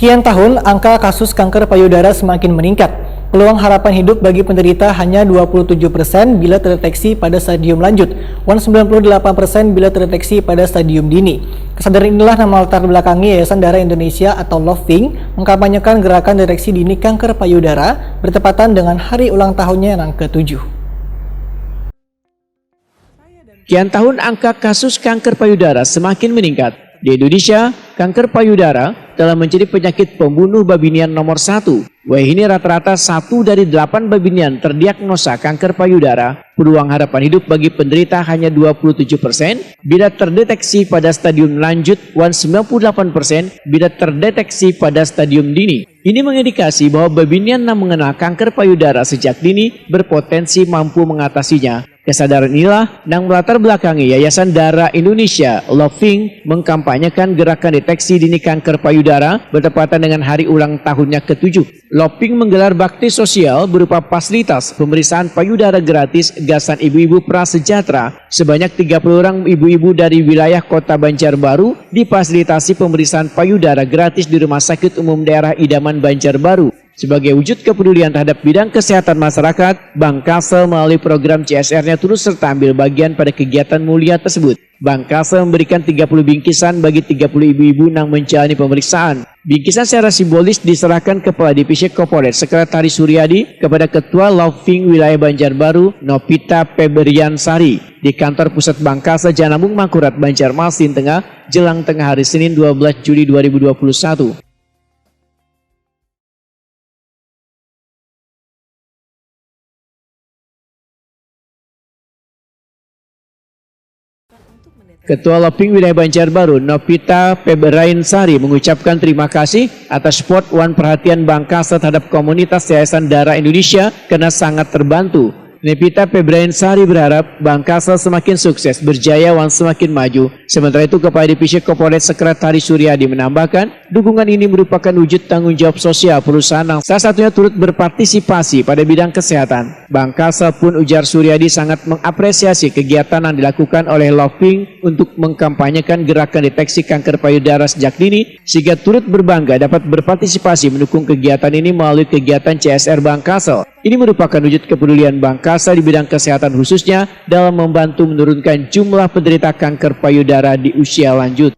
Sekian tahun, angka kasus kanker payudara semakin meningkat. Peluang harapan hidup bagi penderita hanya 27% bila terdeteksi pada stadium lanjut, 98% bila terdeteksi pada stadium dini. Kesadaran inilah nama latar belakangi Yayasan Darah Indonesia atau LOVING mengkampanyekan gerakan deteksi dini kanker payudara bertepatan dengan hari ulang tahunnya yang ke-7. Sekian tahun angka kasus kanker payudara semakin meningkat. Di Indonesia, kanker payudara telah menjadi penyakit pembunuh babinian nomor 1. Ini rata-rata 1 dari 8 babinian terdiagnosa kanker payudara. Peluang harapan hidup bagi penderita hanya 27% bila terdeteksi pada stadium lanjut, 98% bila terdeteksi pada stadium dini. Ini mengindikasi bahwa babinian yang mengenal kanker payudara sejak dini berpotensi mampu mengatasinya. Kesadaran inilah yang melatar belakangi Yayasan Darah Indonesia LOVING mengkampanyekan gerakan deteksi dini kanker payudara bertepatan dengan hari ulang tahunnya ke-7. LOVING menggelar bakti sosial berupa fasilitas pemeriksaan payudara gratis gagasan ibu-ibu prasejahtera. Sebanyak 30 orang ibu-ibu dari wilayah Kota Banjarbaru difasilitasi pemeriksaan payudara gratis di Rumah Sakit Umum Daerah Idaman Banjarbaru. Sebagai wujud kepedulian terhadap bidang kesehatan masyarakat, Bank Kasel melalui program CSR-nya turut serta ambil bagian pada kegiatan mulia tersebut. Bank Kasel memberikan 30 bingkisan bagi 30 ibu-ibu yang menjalani pemeriksaan. Bingkisan secara simbolis diserahkan Kepala Divisi Corporate Sekretaris Suryadi kepada Ketua LOVING Wilayah Banjarbaru, Novita Febriansari, di kantor pusat Bank Kasel Janambung Mangkurat, Banjarmasin Tengah, jelang tengah hari Senin 12 Juli 2021. Ketua LOVING Wilayah Banjarbaru, Novita Febriansari, mengucapkan terima kasih atas support perhatian Bank Kasel terhadap komunitas Yayasan Darah Indonesia karena sangat terbantu. Novita Febriansari berharap Bank Kasel semakin sukses, berjaya semakin maju. Sementara itu, Kepala Divisi Corporate Sekretaris Suryadi menambahkan, dukungan ini merupakan wujud tanggung jawab sosial perusahaan yang salah satunya turut berpartisipasi pada bidang kesehatan. Bank Kasel pun, ujar Suryadi, sangat mengapresiasi kegiatan yang dilakukan oleh LOVING untuk mengkampanyekan gerakan deteksi kanker payudara sejak dini, sehingga turut berbangga dapat berpartisipasi mendukung kegiatan ini melalui kegiatan CSR Bank Kasel. Ini merupakan wujud kepedulian Bank Kasel di bidang kesehatan khususnya dalam membantu menurunkan jumlah penderita kanker payudara di usia lanjut.